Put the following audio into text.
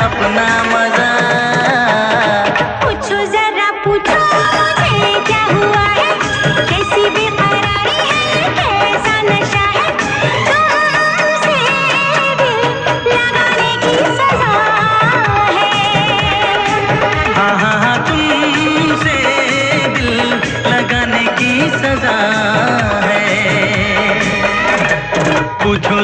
अपना मजा। पूछो जरा पूछो मुझे क्या हुआ है, कैसी बेकरारी है, कैसा नशा है, तुमसे दिल लगाने की सजा है। हाँ हाँ हाँ, तुमसे दिल लगाने की सजा है। पूछो